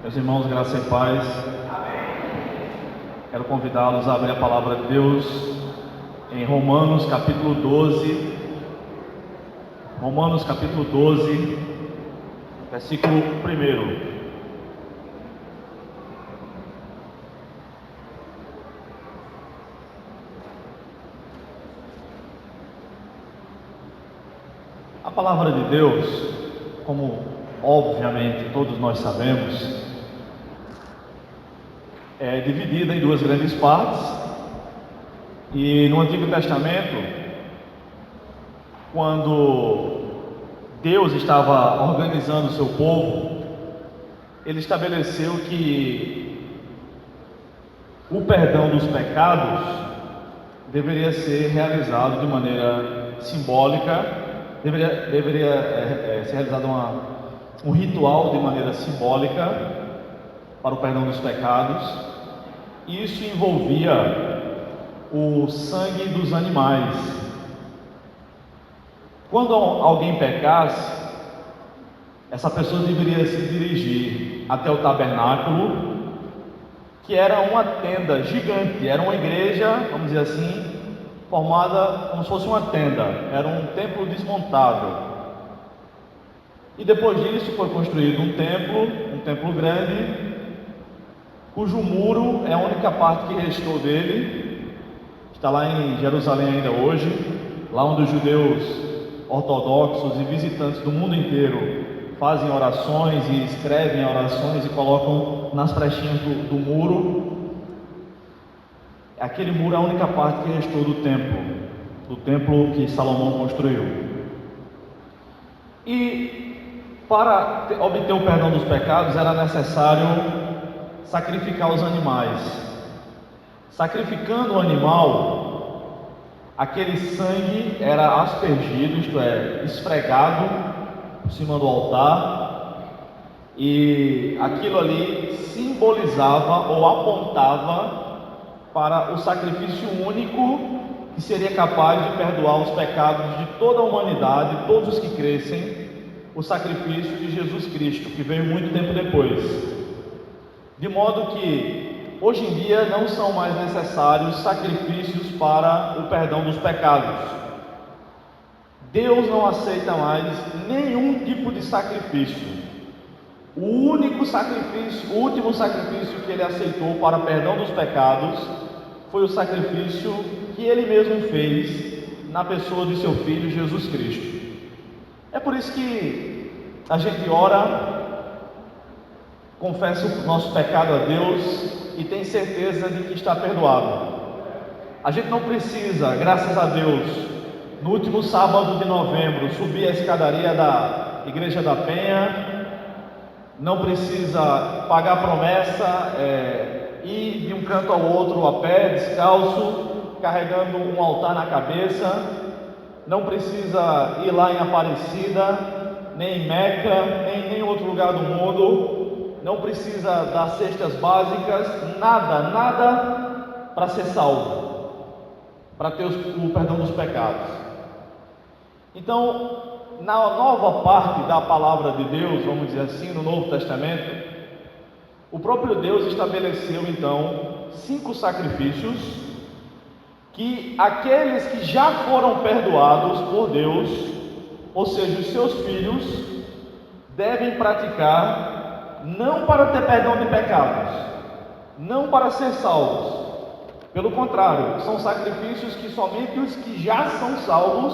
Meus irmãos, graça e paz. Quero convidá-los a abrir a palavra de Deus em Romanos capítulo 12. Romanos capítulo 12, versículo 1. A palavra de Deus, como obviamente todos nós sabemos, é dividida em duas grandes partes. E no Antigo Testamento, quando Deus estava organizando o seu povo, Ele estabeleceu que o perdão dos pecados deveria ser realizado de maneira simbólica, deveria ser realizado um ritual de maneira simbólica para o perdão dos pecados. E isso envolvia o sangue dos animais. Quando alguém pecasse, essa pessoa deveria se dirigir até o tabernáculo, que era uma tenda gigante, era uma igreja, vamos dizer assim, formada como se fosse uma tenda, era um templo desmontável. E depois disso foi construído um templo grande, cujo muro é a única parte que restou dele, está lá em Jerusalém ainda hoje, lá onde os judeus ortodoxos e visitantes do mundo inteiro fazem orações e escrevem orações e colocam nas frechinhas do muro. Aquele muro é a única parte que restou do templo que Salomão construiu. E para obter o perdão dos pecados era necessário sacrificar os animais. Sacrificando o animal, aquele sangue era aspergido, isto é, esfregado por cima do altar, e aquilo ali simbolizava ou apontava para o sacrifício único que seria capaz de perdoar os pecados de toda a humanidade, todos os que crescem, o sacrifício de Jesus Cristo, que veio muito tempo depois. De modo que hoje em dia não são mais necessários sacrifícios para o perdão dos pecados. Deus não aceita mais nenhum tipo de sacrifício. O último sacrifício que Ele aceitou para o perdão dos pecados foi o sacrifício que Ele mesmo fez na pessoa de seu Filho Jesus Cristo. É por isso que a gente ora, confessa o nosso pecado a Deus e tem certeza de que está perdoado. A gente não precisa, graças a Deus, no último sábado de novembro, subir a escadaria da Igreja da Penha, não precisa pagar promessa, ir de um canto ao outro a pé, descalço, carregando um altar na cabeça, não precisa ir lá em Aparecida, nem em Meca, nem em nenhum outro lugar do mundo, não precisa das cestas básicas, nada para ser salvo, para ter o perdão dos pecados. Então, na nova parte da palavra de Deus, vamos dizer assim, no Novo Testamento, o próprio Deus estabeleceu então 5 sacrifícios que aqueles que já foram perdoados por Deus, ou seja, os seus filhos, devem praticar, não para ter perdão de pecados, não para ser salvos. Pelo contrário, são sacrifícios que somente os que já são salvos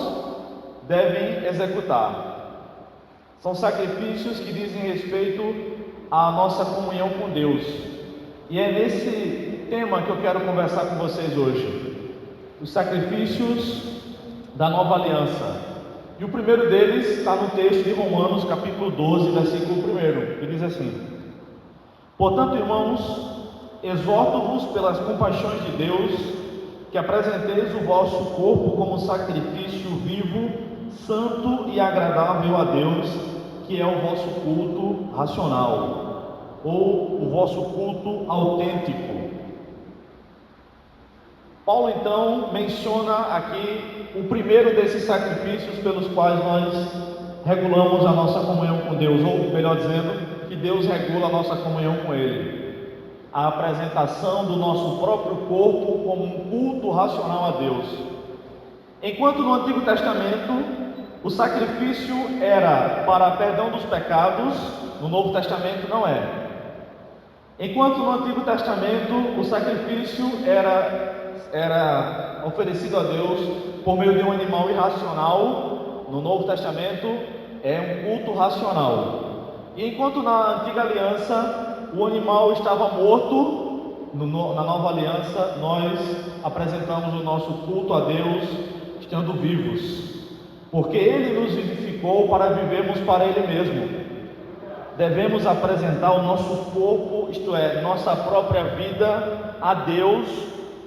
devem executar. São sacrifícios que dizem respeito à nossa comunhão com Deus. E é nesse tema que eu quero conversar com vocês hoje. Os sacrifícios da nova aliança. E o primeiro deles está no texto de Romanos capítulo 12, versículo 1, que diz assim: Portanto, irmãos, exorto-vos pelas compaixões de Deus, que apresenteis o vosso corpo como sacrifício vivo, santo e agradável a Deus, que é o vosso culto racional, ou o vosso culto autêntico. Paulo então menciona aqui o primeiro desses sacrifícios pelos quais nós regulamos a nossa comunhão com Deus, ou melhor dizendo, que Deus regula a nossa comunhão com Ele: a apresentação do nosso próprio corpo como um culto racional a Deus. Enquanto no Antigo Testamento o sacrifício era para perdão dos pecados, no Novo Testamento não é. Enquanto no Antigo Testamento o sacrifício era oferecido a Deus por meio de um animal irracional, no Novo Testamento é um culto racional. E enquanto na Antiga Aliança o animal estava morto, na Nova Aliança nós apresentamos o nosso culto a Deus estando vivos, porque Ele nos vivificou para vivermos para Ele mesmo. Devemos apresentar o nosso corpo, isto é, nossa própria vida, a Deus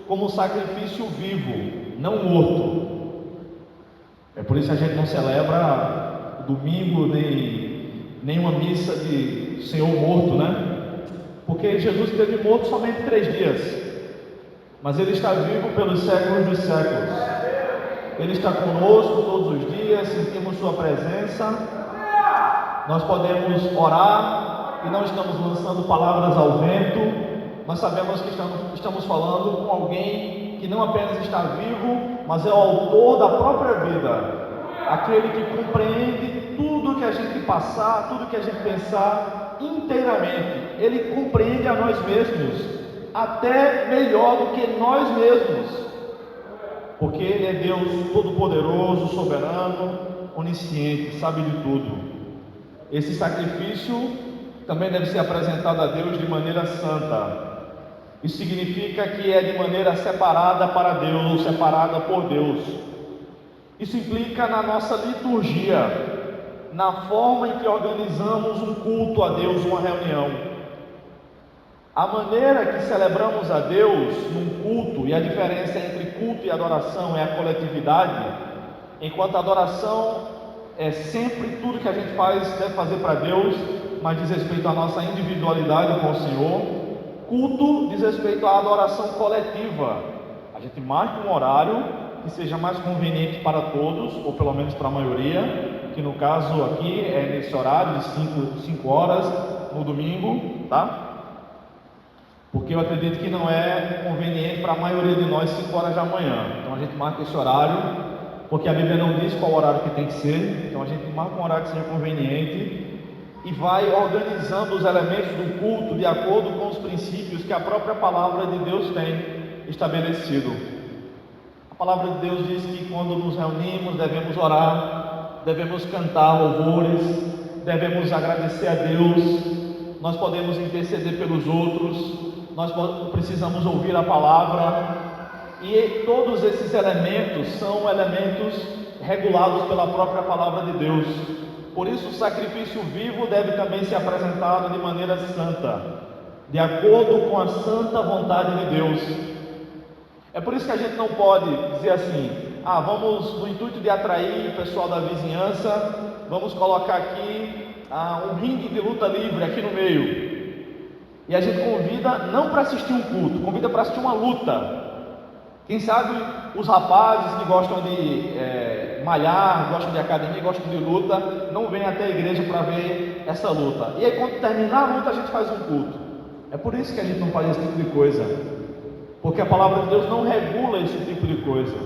como sacrifício vivo, não morto. É por isso que a gente não celebra domingo nem uma missa de Senhor morto, né? Porque Jesus esteve morto somente 3 dias, mas Ele está vivo pelos séculos dos séculos. Ele está conosco todos os dias, sentimos Sua presença. Nós podemos orar e não estamos lançando palavras ao vento. Nós sabemos que estamos falando com alguém que não apenas está vivo, mas é o autor da própria vida, aquele que compreende tudo que a gente passar, tudo que a gente pensar inteiramente. Ele compreende a nós mesmos, até melhor do que nós mesmos, porque Ele é Deus Todo-Poderoso, Soberano, Onisciente, sabe de tudo. Esse sacrifício também deve ser apresentado a Deus de maneira santa. Isso significa que é de maneira separada para Deus, ou separada por Deus. Isso implica na nossa liturgia, na forma em que organizamos um culto a Deus, uma reunião. A maneira que celebramos a Deus num culto, e a diferença entre culto e adoração é a coletividade. Enquanto a adoração é sempre tudo que a gente faz, deve fazer para Deus, mas diz respeito à nossa individualidade com o Senhor. Culto diz respeito à adoração coletiva. A gente marca um horário que seja mais conveniente para todos, ou pelo menos para a maioria, que no caso aqui é nesse horário de 5 horas no domingo, tá? Porque eu acredito que não é conveniente para a maioria de nós 5 horas da manhã. Então a gente marca esse horário, porque a Bíblia não diz qual horário que tem que ser. Então a gente marca um horário que seja conveniente e vai organizando os elementos do culto de acordo com os princípios que a própria palavra de Deus tem estabelecido. A palavra de Deus diz que quando nos reunimos devemos orar, devemos cantar louvores, devemos agradecer a Deus, nós podemos interceder pelos outros, nós precisamos ouvir a palavra, e todos esses elementos são elementos regulados pela própria palavra de Deus. Por isso o sacrifício vivo deve também ser apresentado de maneira santa, de acordo com a santa vontade de Deus. É por isso que a gente não pode dizer assim: vamos, no intuito de atrair o pessoal da vizinhança, vamos colocar aqui um ringue de luta livre aqui no meio. E a gente convida não para assistir um culto, convida para assistir uma luta. Quem sabe os rapazes que gostam de malhar, gostam de academia, gostam de luta, não vêm até a igreja para ver essa luta. E aí quando terminar a luta a gente faz um culto. É por isso que a gente não faz esse tipo de coisa, porque a palavra de Deus não regula esse tipo de coisa.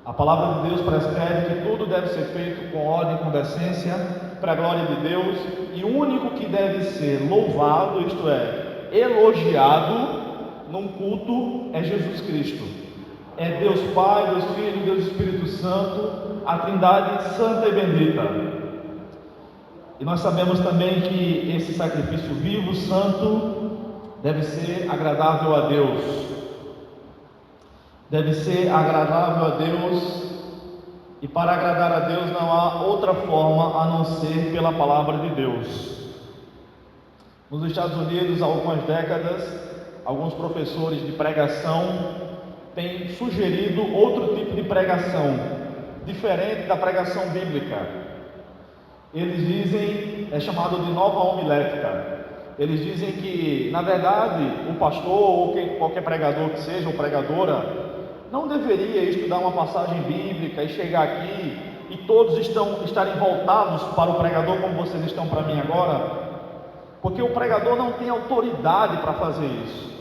A palavra de Deus prescreve que tudo deve ser feito com ordem, com decência, para a glória de Deus, e o único que deve ser louvado, isto é, elogiado num culto, é Jesus Cristo. É Deus Pai, Deus Filho, Deus Espírito Santo, a Trindade santa e bendita. E nós sabemos também que esse sacrifício vivo, santo, deve ser agradável a Deus. Deve ser agradável a Deus, e para agradar a Deus não há outra forma a não ser pela palavra de Deus. Nos Estados Unidos, há algumas décadas, alguns professores de pregação têm sugerido outro tipo de pregação, diferente da pregação bíblica. Eles dizem, é chamado de nova homilética. Eles dizem que, na verdade, o pastor ou qualquer pregador que seja, ou pregadora, não deveria estudar uma passagem bíblica e chegar aqui e todos estarem voltados para o pregador como vocês estão para mim agora, porque o pregador não tem autoridade para fazer isso.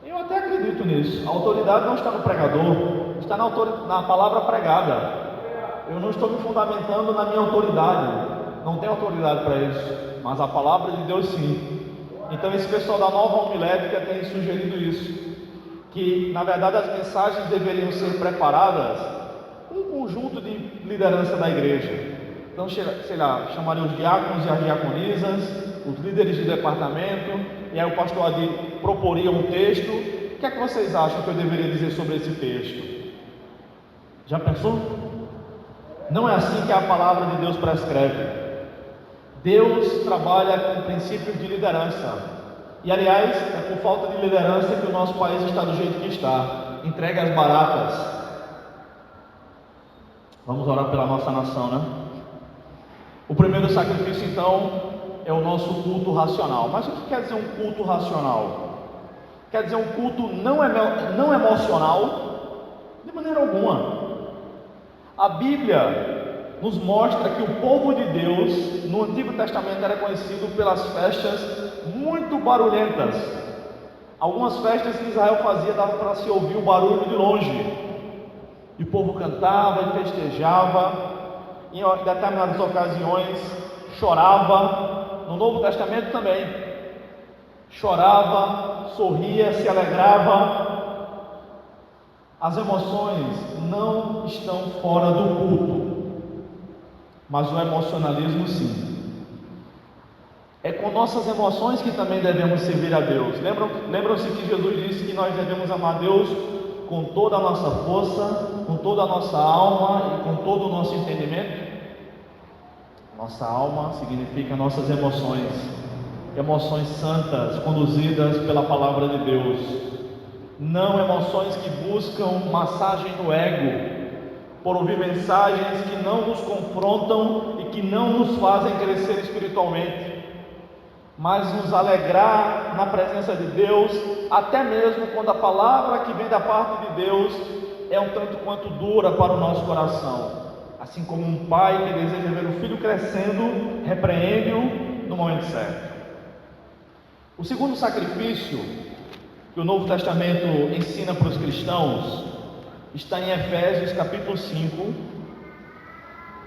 Eu até acredito nisso. A autoridade não está no pregador, está na palavra pregada. Eu não estou me fundamentando na minha autoridade, não tenho autoridade para isso, mas a palavra de Deus sim. Então esse pessoal da Nova Homilética tem sugerido isso, que na verdade as mensagens deveriam ser preparadas com um conjunto de liderança da igreja. Então, sei lá, chamaria os diáconos e as diaconisas, os líderes de departamento, e aí o pastor Adi proporia um texto. O que é que vocês acham que eu deveria dizer sobre esse texto? Já pensou? Não é assim que a palavra de Deus prescreve. Deus trabalha com princípios de liderança. E aliás, é por falta de liderança que o nosso país está do jeito que está, entregue às baratas. Vamos orar pela nossa nação, né? O primeiro sacrifício, então, é o nosso culto racional. Mas o que quer dizer um culto racional? Quer dizer um culto não emocional? De maneira alguma. A Bíblia nos mostra que o povo de Deus no Antigo Testamento era conhecido pelas festas muito barulhentas. Algumas festas que Israel fazia dava para se ouvir o barulho de longe, e o povo cantava e festejava, em determinadas ocasiões chorava. No Novo Testamento também chorava, sorria, se alegrava. As emoções não estão fora do culto, mas o emocionalismo sim. É com nossas emoções que também devemos servir a Deus. Lembram-se que Jesus disse que nós devemos amar Deus com toda a nossa força, com toda a nossa alma e com todo o nosso entendimento? Nossa alma significa nossas emoções, emoções santas, conduzidas pela palavra de Deus. Não emoções que buscam massagem no ego, por ouvir mensagens que não nos confrontam e que não nos fazem crescer espiritualmente, mas nos alegrar na presença de Deus, até mesmo quando a palavra que vem da parte de Deus é um tanto quanto dura para o nosso coração. Assim como um pai que deseja ver o filho crescendo, repreende-o no momento certo. O segundo sacrifício que o Novo Testamento ensina para os cristãos está em Efésios capítulo 5,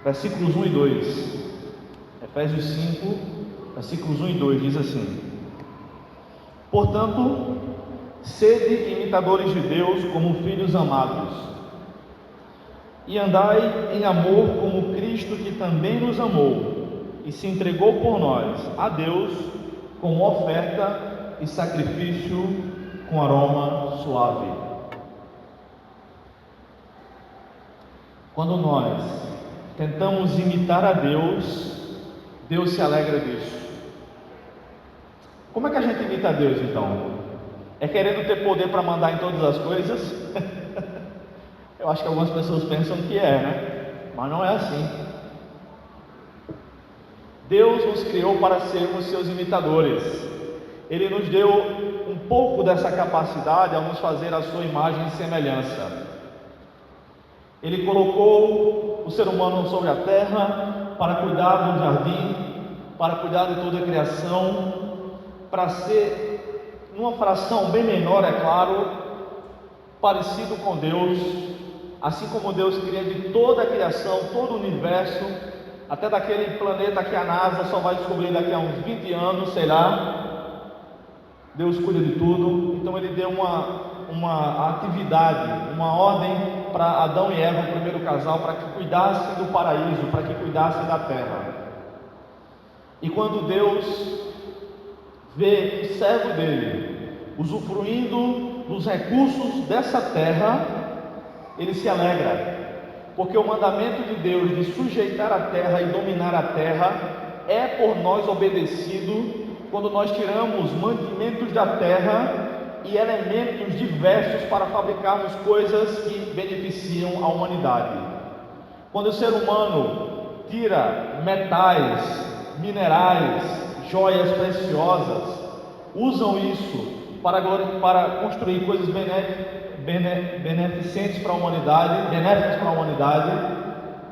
versículos 1 e 2. Efésios 5, versículos 1 e 2 diz assim: portanto, sede imitadores de Deus como filhos amados, e andai em amor como Cristo, que também nos amou e se entregou por nós a Deus como oferta e sacrifício com aroma suave. Quando nós tentamos imitar a Deus, Deus se alegra disso. Como é que a gente imita a Deus então? É querendo ter poder para mandar em todas as coisas? Eu acho que algumas pessoas pensam que é, né? Mas não é assim. Deus nos criou para sermos seus imitadores. Ele nos deu um pouco dessa capacidade ao nos fazer a sua imagem e semelhança. Ele colocou o ser humano sobre a terra para cuidar do jardim, para cuidar de toda a criação, para ser, numa fração bem menor, é claro, parecido com Deus. Assim como Deus cria de toda a criação, todo o universo, até daquele planeta que a NASA só vai descobrir daqui a uns 20 anos, sei lá. Deus cuida de tudo. Então Ele deu uma atividade, uma ordem para Adão e Eva, o primeiro casal, para que cuidassem do paraíso, para que cuidassem da terra. E quando Deus vê o servo dele usufruindo dos recursos dessa terra, Ele se alegra, porque o mandamento de Deus de sujeitar a terra e dominar a terra é por nós obedecido quando nós tiramos mantimentos da terra e elementos diversos para fabricarmos coisas que beneficiam a humanidade. Quando o ser humano tira metais, minerais, joias preciosas, usam isso para construir coisas beneficentes para a humanidade, benéficas para a humanidade,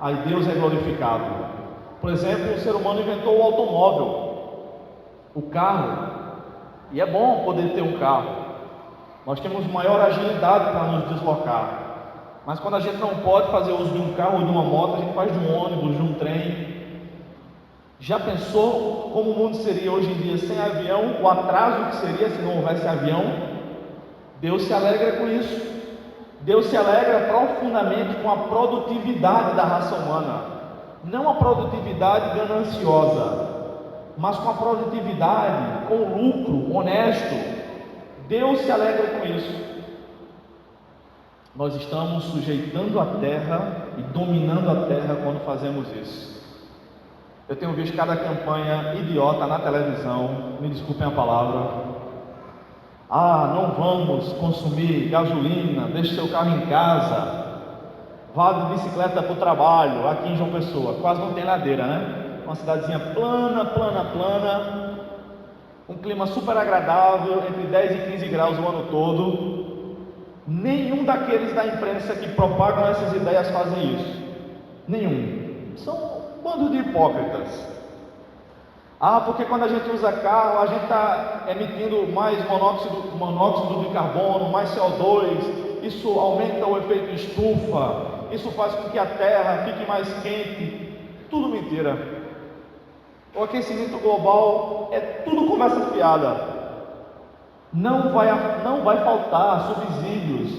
aí Deus é glorificado. Por exemplo, o ser humano inventou o automóvel. O carro, e é bom poder ter um carro, nós temos maior agilidade para nos deslocar, mas quando a gente não pode fazer uso de um carro ou de uma moto, a gente faz de um ônibus, de um trem. Já pensou como o mundo seria hoje em dia sem avião, o atraso que seria se não houvesse avião? Deus se alegra com isso. Deus se alegra profundamente com a produtividade da raça humana, não a produtividade gananciosa, mas com a produtividade, com o lucro honesto. Deus se alegra com isso. Nós estamos sujeitando a terra e dominando a terra quando fazemos isso. Eu tenho visto cada campanha idiota na televisão, me desculpem a palavra. Não vamos consumir gasolina, deixe seu carro em casa, vá de bicicleta para o trabalho. Aqui em João Pessoa, quase não tem ladeira, né? Uma cidadezinha plana, um clima super agradável, entre 10 e 15 graus o ano todo. Nenhum daqueles da imprensa que propagam essas ideias fazem isso. Nenhum. São um bando de hipócritas. Porque quando a gente usa carro, a gente está emitindo mais monóxido de carbono, mais CO2, isso aumenta o efeito estufa, isso faz com que a terra fique mais quente. Tudo mentira. O aquecimento global é tudo conversa fiada. Não vai faltar subsídios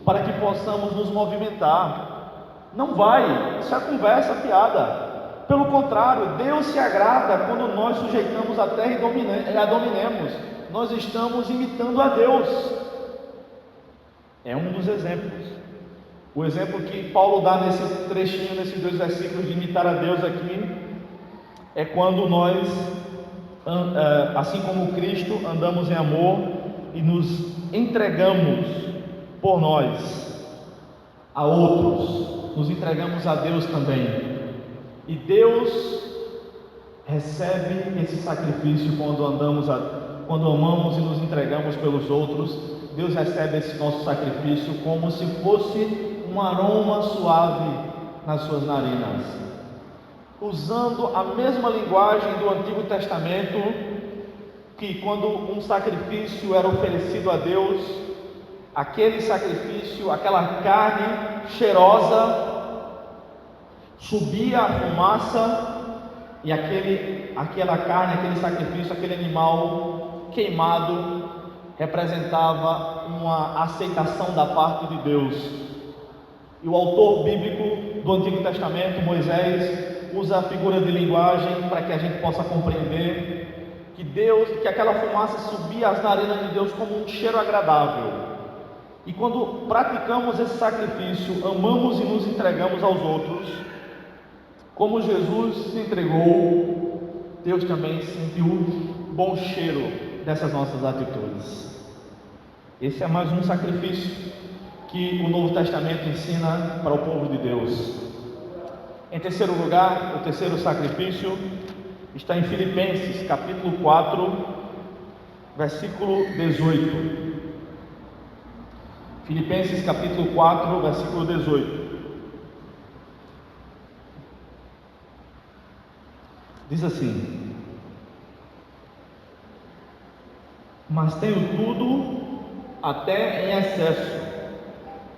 para que possamos nos movimentar. Não vai, isso é conversa fiada. Pelo contrário, Deus se agrada quando nós sujeitamos a terra e a dominemos. Nós estamos imitando a Deus. É um dos exemplos. O exemplo que Paulo dá nesse trechinho, nesses 2 versículos de imitar a Deus aqui, é quando nós, assim como Cristo, andamos em amor e nos entregamos por nós a outros, nos entregamos a Deus também. E Deus recebe esse sacrifício quando amamos e nos entregamos pelos outros. Deus recebe esse nosso sacrifício como se fosse um aroma suave nas suas narinas, usando a mesma linguagem do Antigo Testamento, que quando um sacrifício era oferecido a Deus, aquele sacrifício, aquela carne cheirosa, subia a fumaça, e aquela carne, aquele sacrifício, aquele animal queimado representava uma aceitação da parte de Deus. E o autor bíblico do Antigo Testamento, Moisés, usa a figura de linguagem para que a gente possa compreender que aquela fumaça subia às narinas de Deus como um cheiro agradável. E quando praticamos esse sacrifício, amamos e nos entregamos aos outros, como Jesus se entregou, Deus também sentiu o bom cheiro dessas nossas atitudes. Esse é mais um sacrifício que o Novo Testamento ensina para o povo de Deus. Em terceiro lugar, o terceiro sacrifício está em Filipenses, capítulo 4, versículo 18. Filipenses, capítulo 4, versículo 18. Diz assim: mas tenho tudo até em excesso,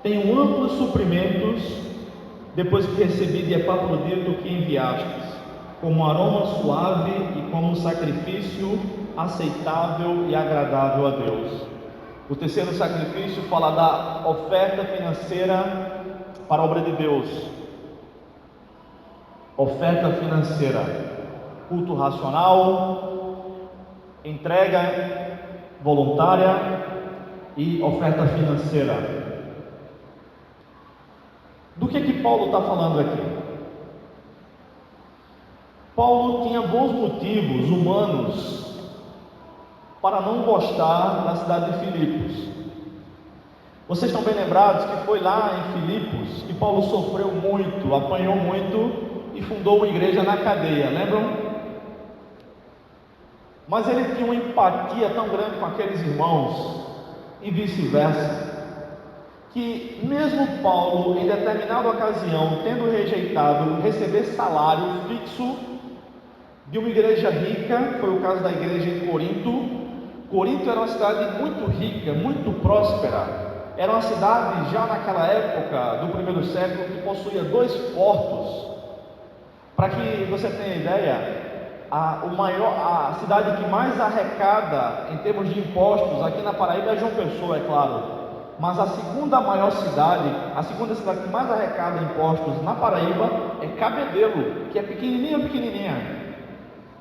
tenho amplos suprimentos, depois que recebi de Epafrodito o que enviastes, como aroma suave e como sacrifício aceitável e agradável a Deus. O terceiro sacrifício fala da oferta financeira para a obra de Deus. Oferta financeira, culto racional, entrega voluntária e oferta financeira. Do que Paulo está falando aqui? Paulo tinha bons motivos humanos para não gostar da cidade de Filipos. Vocês estão bem lembrados que foi lá em Filipos que Paulo sofreu muito, apanhou muito e fundou uma igreja na cadeia, lembram? Mas ele tinha uma empatia tão grande com aqueles irmãos, e vice-versa, que mesmo Paulo, em determinada ocasião, tendo rejeitado receber salário fixo, de uma igreja rica. Foi o caso da igreja em Corinto. Corinto era uma cidade muito rica, muito próspera. Era uma cidade, já naquela época do primeiro século, que possuía 2 portos. Para que você tenha ideia, a cidade que mais arrecada em termos de impostos aqui na Paraíba é João Pessoa, é claro. Mas a segunda maior cidade, a segunda cidade que mais arrecada impostos na Paraíba é Cabedelo, que é pequenininha.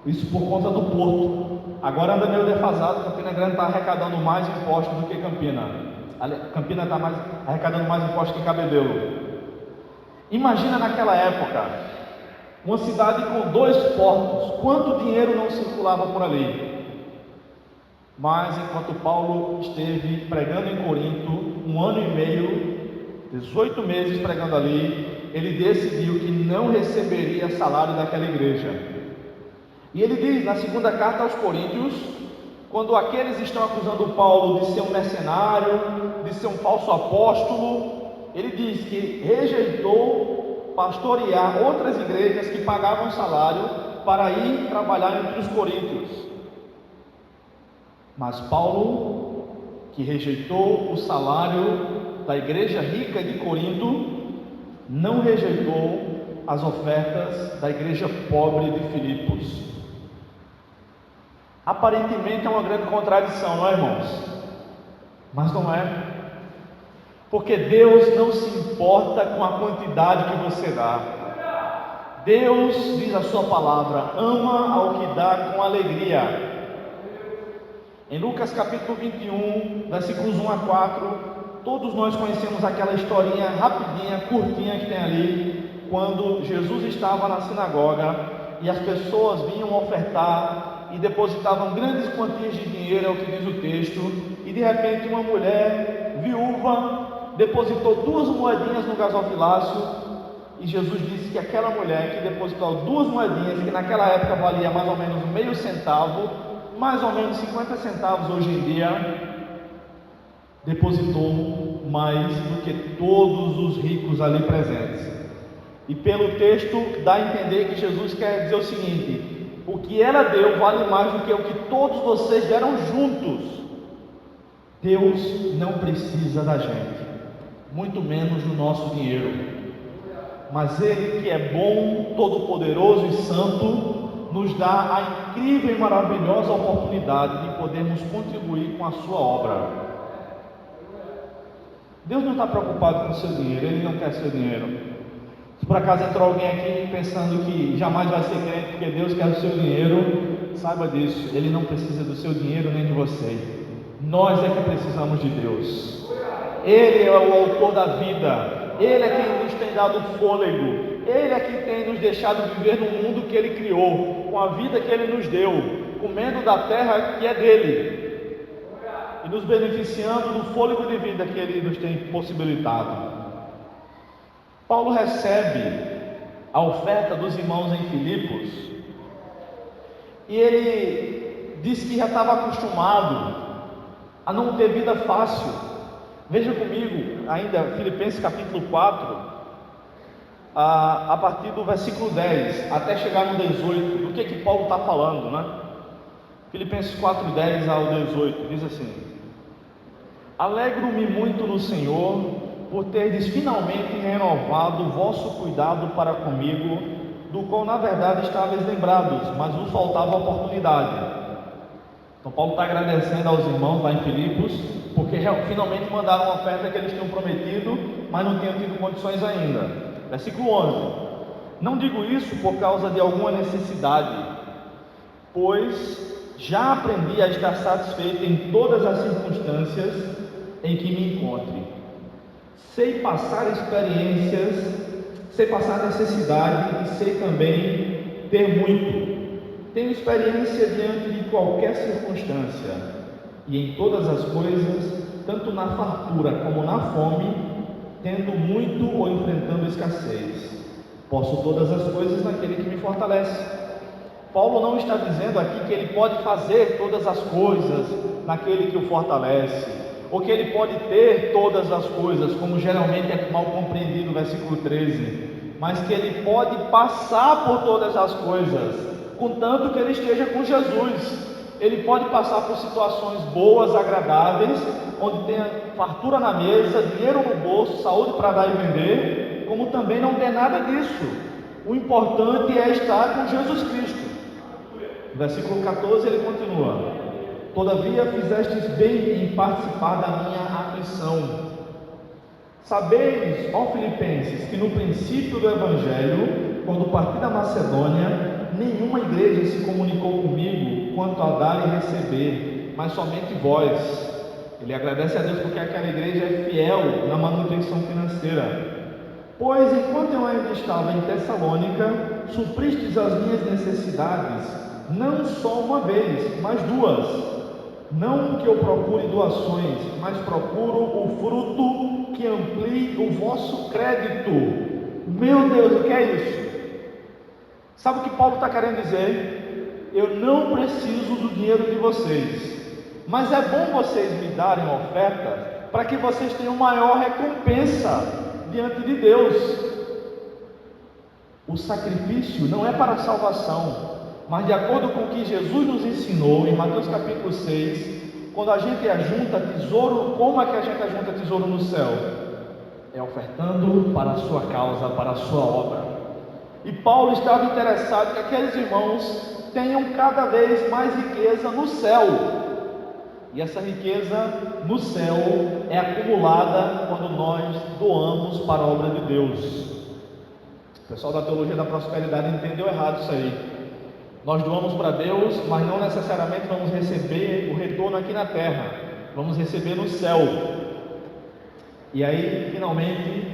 Isso por conta do porto. Agora anda meio defasado, Campina Grande está arrecadando mais impostos do que Campina. Campina está arrecadando mais impostos que Cabedelo. Imagina naquela época, uma cidade com 2 portos, quanto dinheiro não circulava por ali. Mas enquanto Paulo esteve pregando em Corinto, 1 ano e meio, 18 meses pregando ali, ele decidiu que não receberia salário daquela igreja. E ele diz na segunda carta aos Coríntios, quando aqueles estão acusando Paulo de ser um mercenário, de ser um falso apóstolo, ele diz que rejeitou pastorear outras igrejas que pagavam salário para ir trabalhar entre os coríntios. Mas Paulo, que rejeitou o salário da igreja rica de Corinto, não rejeitou as ofertas da igreja pobre de Filipos. Aparentemente é uma grande contradição, não é, irmãos? Mas não é, porque Deus não se importa com a quantidade que você dá. Deus, diz a sua palavra, ama ao que dá com alegria. Em Lucas capítulo 21, versículos 1 a 4, todos nós conhecemos aquela historinha rapidinha, curtinha que tem ali, quando Jesus estava na sinagoga e as pessoas vinham ofertar e depositavam grandes quantias de dinheiro, é o que diz o texto, e de repente uma mulher viúva depositou 2 moedinhas no gasofilácio, e Jesus disse que aquela mulher que depositou 2 moedinhas, que naquela época valia mais ou menos meio centavo, mais ou menos 50 centavos hoje em dia, depositou mais do que todos os ricos ali presentes. E pelo texto dá a entender que Jesus quer dizer o seguinte: o que ela deu vale mais do que o que todos vocês deram juntos. Deus não precisa da gente, muito menos do nosso dinheiro. Mas Ele, que é bom, todo-poderoso e santo, nos dá a incrível e maravilhosa oportunidade de podermos contribuir com a sua obra. Deus não está preocupado com o seu dinheiro, Ele não quer seu dinheiro. Se por acaso entrou alguém aqui pensando que jamais vai ser crente porque Deus quer o seu dinheiro, saiba disso, Ele não precisa do seu dinheiro nem de você. Nós é que precisamos de Deus. Ele é o autor da vida, Ele é quem nos tem dado fôlego, Ele é quem tem nos deixado viver no mundo que Ele criou, com a vida que Ele nos deu, comendo da terra que é dele e nos beneficiando do fôlego de vida que Ele nos tem possibilitado. Paulo recebe a oferta dos irmãos em Filipos e ele disse que já estava acostumado a não ter vida fácil. Veja comigo ainda Filipenses capítulo 4, a partir do versículo 10 até chegar no 18, do que Paulo está falando, né? Filipenses 4, 10 ao 18, diz assim: alegro-me muito no Senhor por terdes finalmente renovado o vosso cuidado para comigo, do qual na verdade estáveis lembrados, mas vos faltava oportunidade. Então Paulo está agradecendo aos irmãos lá em Filipos, porque finalmente mandaram uma oferta que eles tinham prometido, mas não tinham tido condições ainda. Versículo 11: não digo isso por causa de alguma necessidade, pois já aprendi a estar satisfeito em todas as circunstâncias em que me encontre. Sei passar experiências, sei passar necessidade e sei também ter muito. Tenho experiência diante de qualquer circunstância e em todas as coisas, tanto na fartura como na fome, tendo muito ou enfrentando escassez. Posso todas as coisas naquele que me fortalece. Paulo não está dizendo aqui que ele pode fazer todas as coisas naquele que o fortalece, ou que ele pode ter todas as coisas, como geralmente é mal compreendido no versículo 13, mas que ele pode passar por todas as coisas contanto que ele esteja com Jesus. Ele pode passar por situações boas, agradáveis, onde tenha fartura na mesa, dinheiro no bolso, saúde para dar e vender, como também não tem nada disso. O importante é estar com Jesus Cristo. Versículo 14 ele continua: todavia fizestes bem em participar da minha aflição. Sabeis, ó Filipenses, que no princípio do Evangelho, quando parti da Macedônia, nenhuma igreja se comunicou comigo quanto a dar e receber, mas somente vós. Ele agradece a Deus porque aquela igreja é fiel na manutenção financeira. Pois enquanto eu ainda estava em Tessalônica, supristes as minhas necessidades, não só uma vez, mas duas. Não que eu procure doações, mas procuro o fruto que amplie o vosso crédito. Meu Deus, o que é isso? Sabe o que Paulo está querendo dizer? Eu não preciso do dinheiro de vocês, mas é bom vocês me darem oferta para que vocês tenham maior recompensa diante de Deus. O sacrifício não é para a salvação, mas de acordo com o que Jesus nos ensinou em Mateus capítulo 6, quando a gente ajunta tesouro, como é que a gente ajunta tesouro no céu? É ofertando para a sua causa, para a sua obra. E Paulo estava interessado que aqueles irmãos tenham cada vez mais riqueza no céu. E essa riqueza no céu é acumulada quando nós doamos para a obra de Deus. O pessoal da teologia da prosperidade entendeu errado isso aí. Nós doamos para Deus, mas não necessariamente vamos receber o retorno aqui na terra. Vamos receber no céu. E aí, finalmente,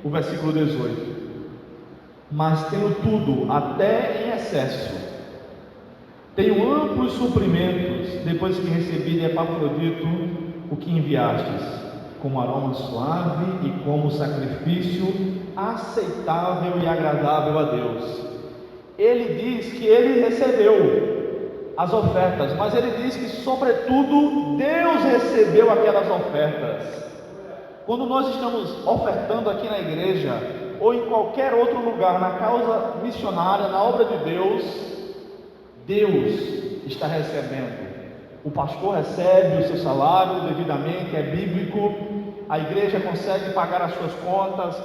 o versículo 18. Mas tenho tudo, até em excesso. Tenho amplos suprimentos, depois que recebi de Epafrodito o que enviastes, como aroma suave e como sacrifício aceitável e agradável a Deus. Ele diz que ele recebeu as ofertas, mas ele diz que, sobretudo, Deus recebeu aquelas ofertas. Quando nós estamos ofertando aqui na igreja, ou em qualquer outro lugar, na causa missionária, na obra de Deus, Deus está recebendo. O pastor recebe o seu salário devidamente, é bíblico, a igreja consegue pagar as suas contas,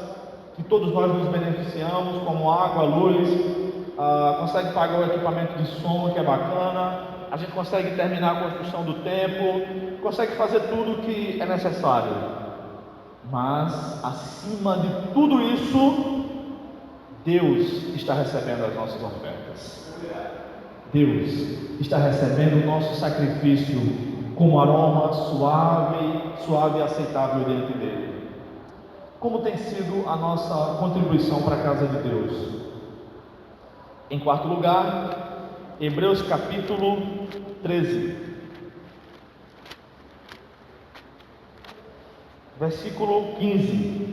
que todos nós nos beneficiamos, como água, luz, consegue pagar o equipamento de som, que é bacana, a gente consegue terminar a construção do templo, consegue fazer tudo o que é necessário. Mas acima de tudo isso, Deus está recebendo as nossas ofertas. Deus está recebendo o nosso sacrifício como aroma suave e aceitável diante dele. Como tem sido a nossa contribuição para a casa de Deus? Em quarto lugar, Hebreus capítulo 13, versículo 15.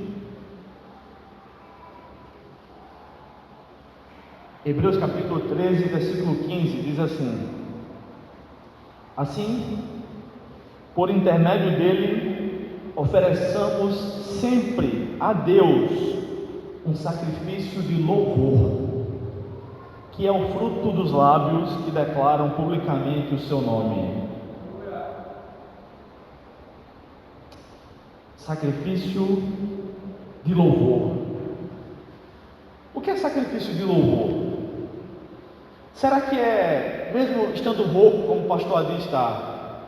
Hebreus capítulo 13, versículo 15, diz assim: assim, por intermédio dele, ofereçamos sempre a Deus um sacrifício de louvor, que é o fruto dos lábios que declaram publicamente o seu nome. Sacrifício de louvor. O que é sacrifício de louvor? Será que é, mesmo estando rouco, como o pastor Adi está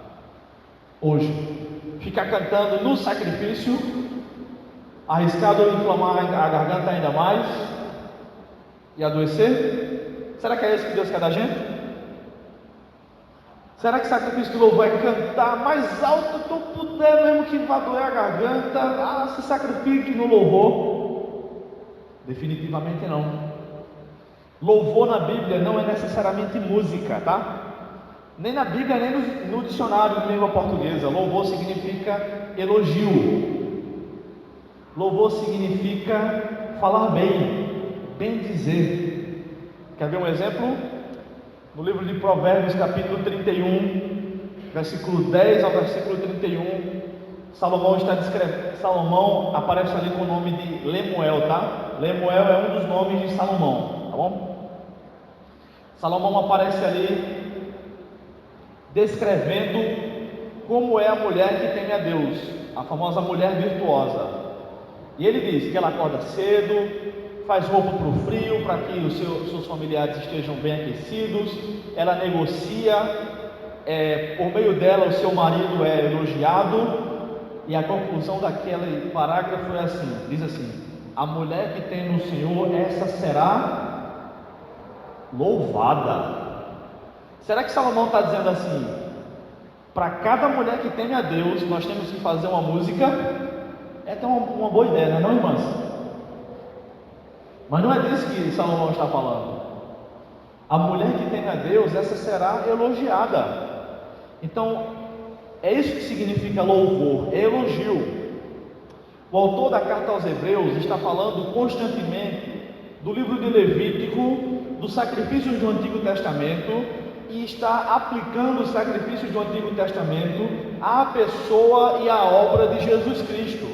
hoje, ficar cantando no sacrifício, arriscado inflamar a garganta ainda mais e adoecer? Será que é isso que Deus quer da gente? Será que sacrifício de louvor é cantar mais alto que tu puder, mesmo que vá doer a garganta? Se sacrifique no louvor? Definitivamente não. Louvor na Bíblia não é necessariamente música, tá? Nem na Bíblia, nem no dicionário de língua portuguesa. Louvor significa elogio. Louvor significa falar bem, bem dizer. Quer ver um exemplo? No livro de Provérbios, capítulo 31, versículo 10 ao versículo 31, Salomão está descrevendo. Salomão aparece ali com o nome de Lemuel, tá? Lemuel é um dos nomes de Salomão, tá bom? Salomão aparece ali descrevendo como é a mulher que teme a Deus, a famosa mulher virtuosa. E ele diz que ela acorda cedo, faz roupa para o frio, para que os seus familiares estejam bem aquecidos, ela negocia, por meio dela o seu marido é elogiado, e a conclusão daquele parágrafo é assim, diz assim: a mulher que tem no Senhor, essa será louvada. Será que Salomão está dizendo assim, para cada mulher que teme a Deus, nós temos que fazer uma música? É até uma boa ideia, não é, irmãs? Mas não é disso que Salomão está falando. A mulher que teme a Deus, essa será elogiada. Então, é isso que significa louvor, é elogio. O autor da carta aos Hebreus está falando constantemente do livro de Levítico, dos sacrifícios do Antigo Testamento, e está aplicando os sacrifícios do Antigo Testamento à pessoa e à obra de Jesus Cristo.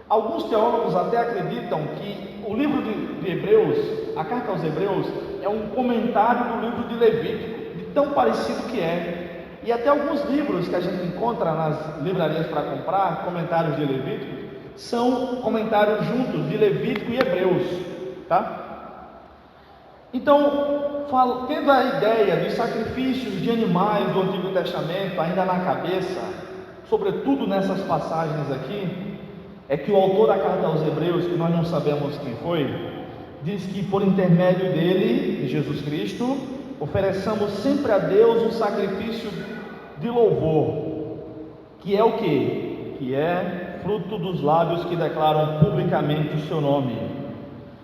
Alguns teólogos até acreditam que o livro de Hebreus, a carta aos Hebreus, é um comentário do livro de Levítico, de tão parecido que é. E até alguns livros que a gente encontra nas livrarias para comprar, comentários de Levítico, são comentários juntos de Levítico e Hebreus, tá? Então, tendo a ideia dos sacrifícios de animais do Antigo Testamento ainda na cabeça, sobretudo nessas passagens aqui, é que o autor da carta aos Hebreus, que nós não sabemos quem foi, diz que por intermédio dele, Jesus Cristo, ofereçamos sempre a Deus um sacrifício de louvor, que é o quê? Que é fruto dos lábios que declaram publicamente o seu nome.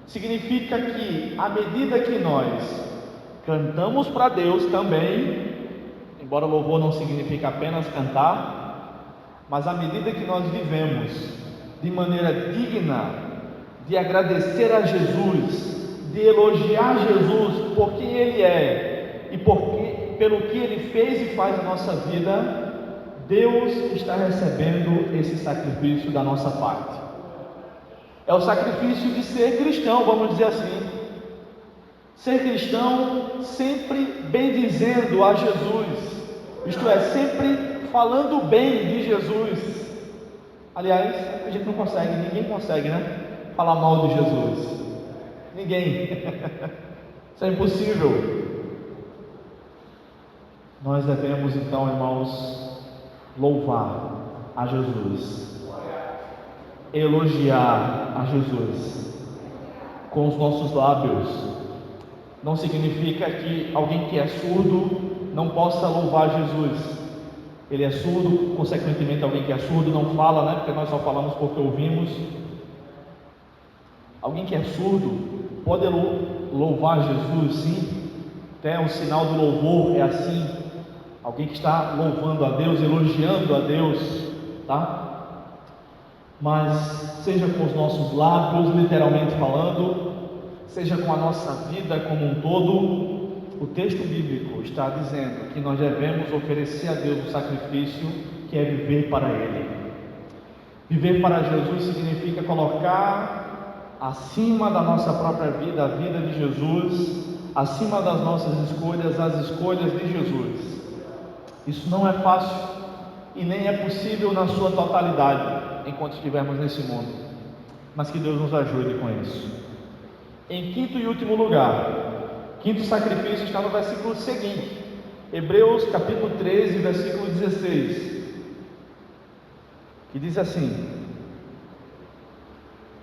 Significa que à medida que nós cantamos para Deus também, embora louvor não significa apenas cantar, mas à medida que nós vivemos de maneira digna de agradecer a Jesus, de elogiar Jesus por quem Ele é e pelo que Ele fez e faz na nossa vida, Deus está recebendo esse sacrifício da nossa parte. É o sacrifício de ser cristão, vamos dizer assim. Ser cristão sempre bendizendo a Jesus, isto é, sempre falando bem de Jesus. Aliás, a gente não consegue, ninguém consegue, né? Falar mal de Jesus. Ninguém. Isso é impossível. Nós devemos então, irmãos, louvar a Jesus, elogiar a Jesus com os nossos lábios. Não significa que alguém que é surdo não possa louvar Jesus. Ele é surdo, consequentemente alguém que é surdo não fala, né? Porque nós só falamos porque ouvimos. Alguém que é surdo pode louvar Jesus, sim. Até o sinal do louvor é assim. Alguém que está louvando a Deus, elogiando a Deus, tá? Mas seja com os nossos lábios, literalmente falando, seja com a nossa vida como um todo, o texto bíblico está dizendo que nós devemos oferecer a Deus o sacrifício que é viver para Ele. Viver para Jesus significa colocar acima da nossa própria vida, a vida de Jesus, acima das nossas escolhas, as escolhas de Jesus. Isso não é fácil e nem é possível na sua totalidade enquanto estivermos nesse mundo, mas que Deus nos ajude com isso. Em quinto e último lugar, quinto sacrifício está no versículo seguinte, Hebreus capítulo 13, versículo 16, que diz assim: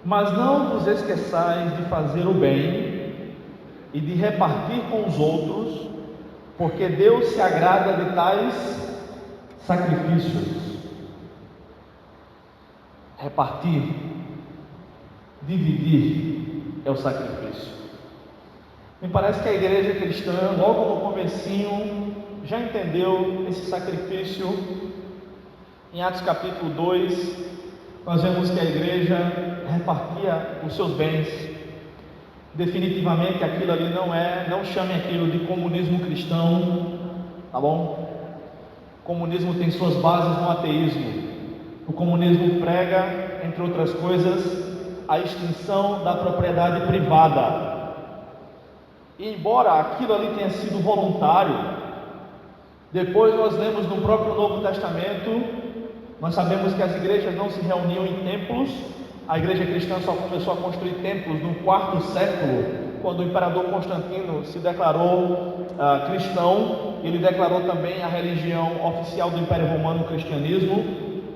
mas não vos esqueçais de fazer o bem e de repartir com os outros, porque Deus se agrada de tais sacrifícios. Repartir, dividir é o sacrifício. Me parece que a igreja cristã, logo no comecinho, já entendeu esse sacrifício. Em Atos capítulo 2, nós vemos que a igreja repartia os seus bens. Definitivamente aquilo ali não chame aquilo de comunismo cristão, tá bom? O comunismo tem suas bases no ateísmo. O comunismo prega, entre outras coisas, a extinção da propriedade privada. E embora aquilo ali tenha sido voluntário, depois nós lemos no próprio Novo Testamento, nós sabemos que as igrejas não se reuniam em templos. A igreja cristã só começou a construir templos no quarto século, quando o imperador Constantino se declarou cristão. Ele declarou também a religião oficial do Império Romano, o cristianismo.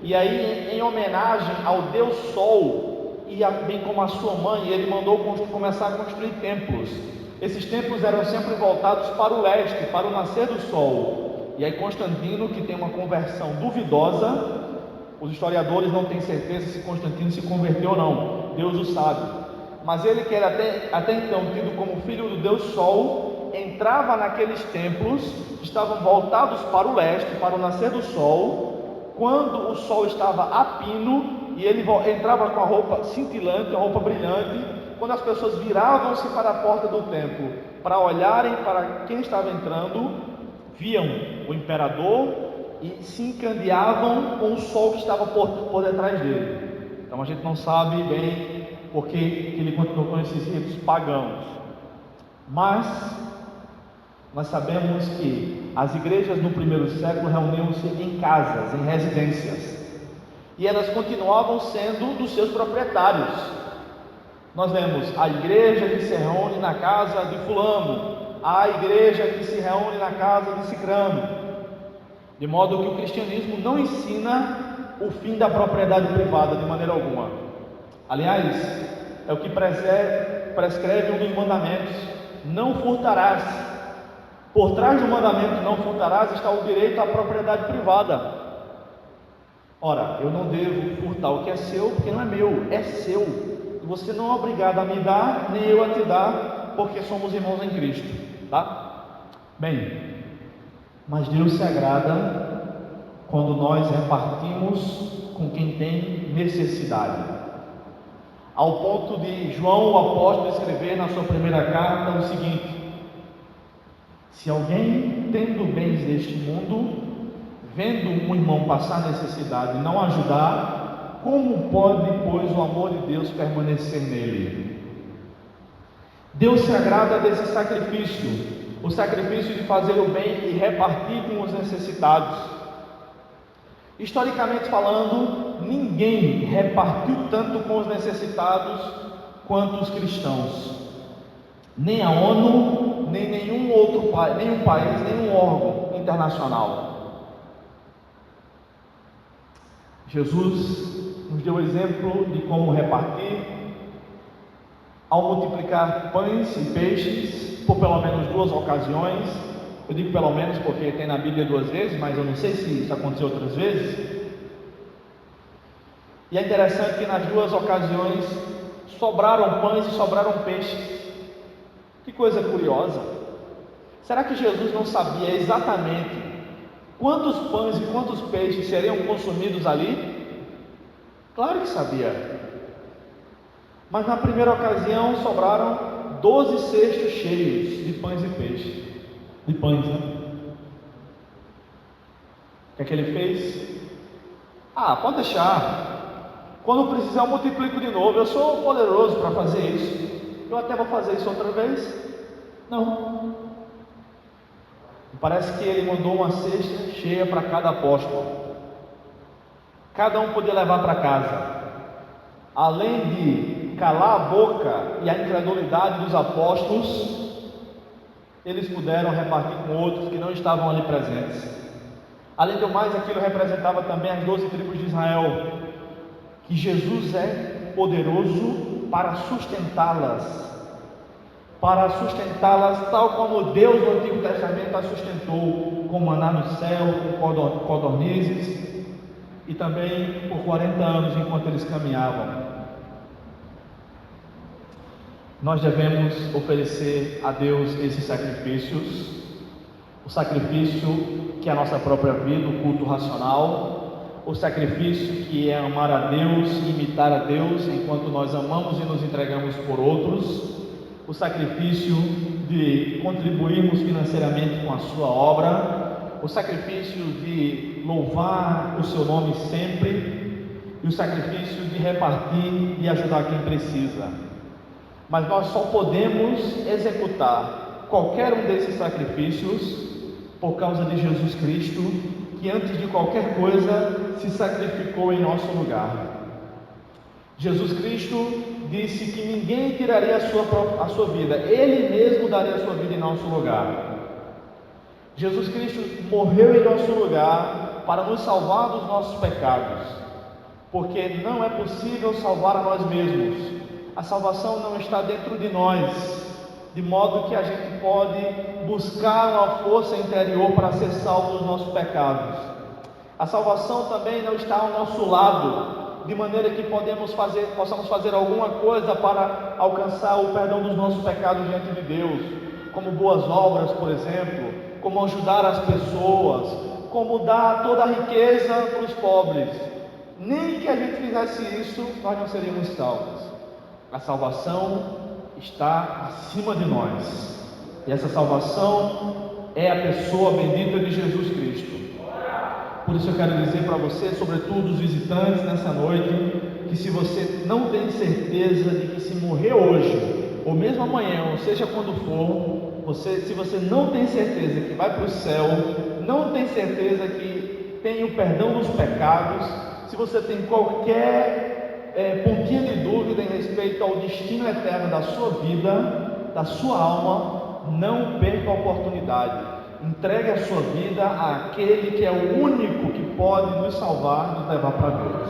E aí, em homenagem ao Deus Sol, e bem como a sua mãe, ele mandou começar a construir templos. Esses templos eram sempre voltados para o leste, para o nascer do sol. E aí Constantino, que tem uma conversão duvidosa, os historiadores não têm certeza se Constantino se converteu ou não, Deus o sabe, mas ele, que era até então tido como filho do Deus Sol, entrava naqueles templos que estavam voltados para o leste, para o nascer do sol, quando o sol estava a pino, e ele entrava com a roupa cintilante, a roupa brilhante. Quando as pessoas viravam-se para a porta do templo para olharem para quem estava entrando, viam o imperador e se encandeavam com o sol que estava por detrás dele. Então a gente não sabe bem por que ele continuou com esses ritos pagãos, mas nós sabemos que as igrejas no primeiro século reuniam-se em casas, em residências, e elas continuavam sendo dos seus proprietários. Nós vemos a igreja que se reúne na casa de fulano, a igreja que se reúne na casa de cicrano, de modo que o cristianismo não ensina o fim da propriedade privada de maneira alguma. Aliás, é o que prescreve um dos mandamentos: não furtarás. Por trás do mandamento não furtarás está o direito à propriedade privada. Ora, eu não devo furtar o que é seu, porque não é meu, é seu. Você não é obrigado a me dar, nem eu a te dar, porque somos irmãos em Cristo, tá? Bem, mas Deus se agrada quando nós repartimos com quem tem necessidade, ao ponto de João, o apóstolo, escrever na sua primeira carta o seguinte: se alguém, tendo bens deste mundo, vendo um irmão passar necessidade e não ajudar, como pode, pois, o amor de Deus permanecer nele? Deus se agrada desse sacrifício, o sacrifício de fazer o bem e repartir com os necessitados. Historicamente falando, ninguém repartiu tanto com os necessitados quanto os cristãos. Nem a ONU, nem nenhum outro nenhum país, nenhum órgão internacional. Jesus nos deu o exemplo de como repartir, ao multiplicar pães e peixes por pelo menos 2 ocasiões. Eu digo pelo menos porque tem na Bíblia 2 vezes, mas eu não sei se isso aconteceu outras vezes. E é interessante que nas 2 ocasiões sobraram pães e sobraram peixes. Que coisa curiosa! Será que Jesus não sabia exatamente quantos pães e quantos peixes seriam consumidos ali? Claro que sabia. Mas na primeira ocasião sobraram 12 cestos cheios de pães e peixes. De pães, né? O que é que ele fez? Pode deixar. Quando precisar eu multiplico de novo. Eu sou poderoso para fazer isso. Eu até vou fazer isso outra vez. Não. Parece que ele mandou uma cesta cheia para cada apóstolo. Cada um podia levar para casa. Além de calar a boca e a incredulidade dos apóstolos, eles puderam repartir com outros que não estavam ali presentes. Além do mais, aquilo representava também as 12 tribos de Israel, que Jesus é poderoso para sustentá-las, tal como Deus no Antigo Testamento as sustentou, com maná no céu, com codornizes, e também por 40 anos enquanto eles caminhavam. Nós devemos oferecer a Deus esses sacrifícios, o sacrifício que é a nossa própria vida, o culto racional, o sacrifício que é amar a Deus e imitar a Deus enquanto nós amamos e nos entregamos por outros, o sacrifício de contribuirmos financeiramente com a sua obra, o sacrifício de louvar o seu nome sempre, e o sacrifício de repartir e ajudar quem precisa. Mas nós só podemos executar qualquer um desses sacrifícios por causa de Jesus Cristo, que antes de qualquer coisa se sacrificou em nosso lugar. Jesus Cristo disse que ninguém tiraria a sua vida, Ele mesmo daria a sua vida em nosso lugar. Jesus Cristo morreu em nosso lugar para nos salvar dos nossos pecados, porque não é possível salvar a nós mesmos. A salvação não está dentro de nós, de modo que a gente pode buscar uma força interior para ser salvo dos nossos pecados. A salvação também não está ao nosso lado, de maneira que possamos fazer alguma coisa para alcançar o perdão dos nossos pecados diante de Deus, como boas obras, por exemplo, como ajudar as pessoas, como dar toda a riqueza para os pobres. Nem que a gente fizesse isso, nós não seríamos salvos. A salvação está acima de nós, e essa salvação é a pessoa bendita de Jesus Cristo. Por isso eu quero dizer para você, sobretudo os visitantes nessa noite, que se você não tem certeza de que se morrer hoje, ou mesmo amanhã, ou seja quando for, se você não tem certeza que vai para o céu, não tem certeza que tem o perdão dos pecados, se você tem qualquer pontinha de dúvida em respeito ao destino eterno da sua vida, da sua alma, não perca a oportunidade. Entregue a sua vida àquele que é o único que pode nos salvar e nos levar para Deus.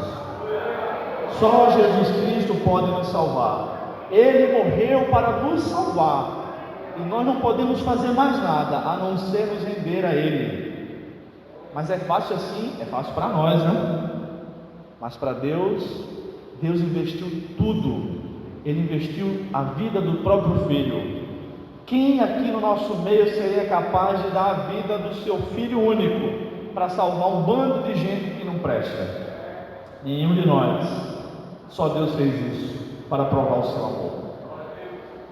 Só Jesus Cristo pode nos salvar. Ele morreu para nos salvar, e nós não podemos fazer mais nada a não ser nos render a Ele. Mas é fácil assim? É fácil para nós, né? Mas para Deus, Deus investiu tudo. Ele investiu a vida do próprio Filho. Quem aqui no nosso meio seria capaz de dar a vida do seu Filho único para salvar um bando de gente que não presta? Nenhum de nós. Só Deus fez isso para provar o seu amor.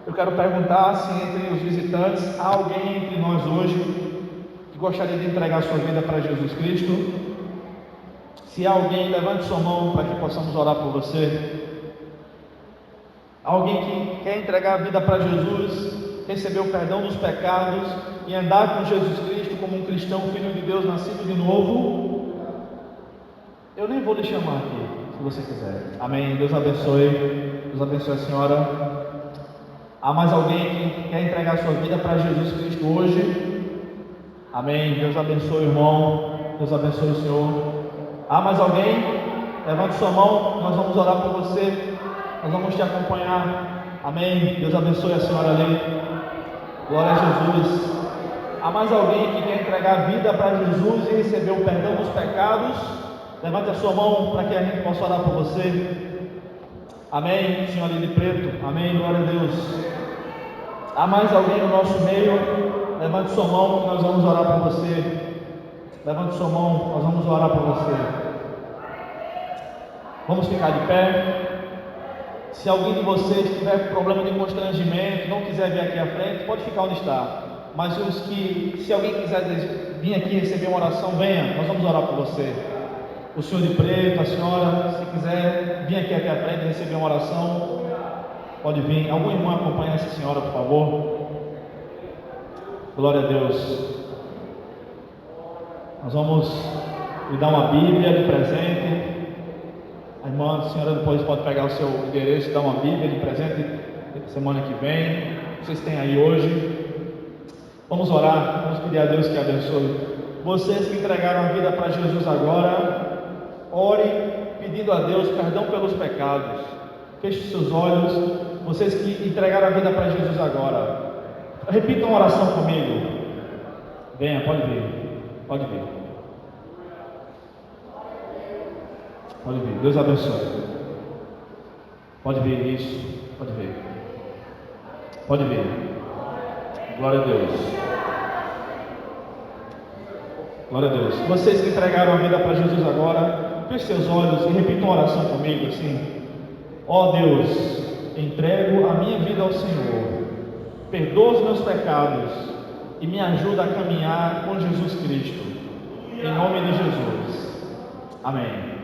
Eu quero perguntar se entre os visitantes há alguém entre nós hoje que gostaria de entregar sua vida para Jesus Cristo. Se há alguém, levante sua mão para que possamos orar por você. Alguém que quer entregar a vida para Jesus, receber o perdão dos pecados e andar com Jesus Cristo como um cristão, filho de Deus, nascido de novo. Eu nem vou lhe chamar aqui, se você quiser. Amém. Deus abençoe. Deus abençoe a senhora. Há mais alguém que quer entregar sua vida para Jesus Cristo hoje? Amém. Deus abençoe o irmão. Deus abençoe o senhor. Há mais alguém? Levante sua mão, nós vamos orar por você, nós vamos te acompanhar. Amém. Deus abençoe a senhora ali. Glória a Jesus. Há mais alguém que quer entregar a vida para Jesus e receber o perdão dos pecados? Levante a sua mão para que a gente possa orar por você. Amém. Senhor ali de preto. Amém. Glória a Deus. Há mais alguém no nosso meio? Levante sua mão que nós vamos orar por você. Levante sua mão, nós vamos orar por você. Vamos ficar de pé. Se alguém de vocês tiver problema de constrangimento, não quiser vir aqui à frente, pode ficar onde está. Mas se alguém quiser vir aqui receber uma oração, venha, nós vamos orar por você. O senhor de preto, a senhora, se quiser vir aqui à frente e receber uma oração, pode vir. Algum irmão acompanha essa senhora, por favor. Glória a Deus. Nós vamos lhe dar uma Bíblia de presente. A irmã, a senhora depois pode pegar o seu endereço e dar uma Bíblia de presente semana que vem. Vocês têm aí hoje. Vamos orar, vamos pedir a Deus que abençoe. Vocês que entregaram a vida para Jesus agora, ore pedindo a Deus perdão pelos pecados. Feche seus olhos. Vocês que entregaram a vida para Jesus agora, repitam uma oração comigo. Venha, pode vir. Pode vir. Pode vir. Deus abençoe. Pode vir, isso. Pode vir. Pode vir. Glória a Deus. Glória a Deus. Vocês que entregaram a vida para Jesus agora, feche seus olhos e repitam uma oração comigo assim. Ó Deus, entrego a minha vida ao Senhor. Perdoa os meus pecados e me ajuda a caminhar com Jesus Cristo. Em nome de Jesus. Amém.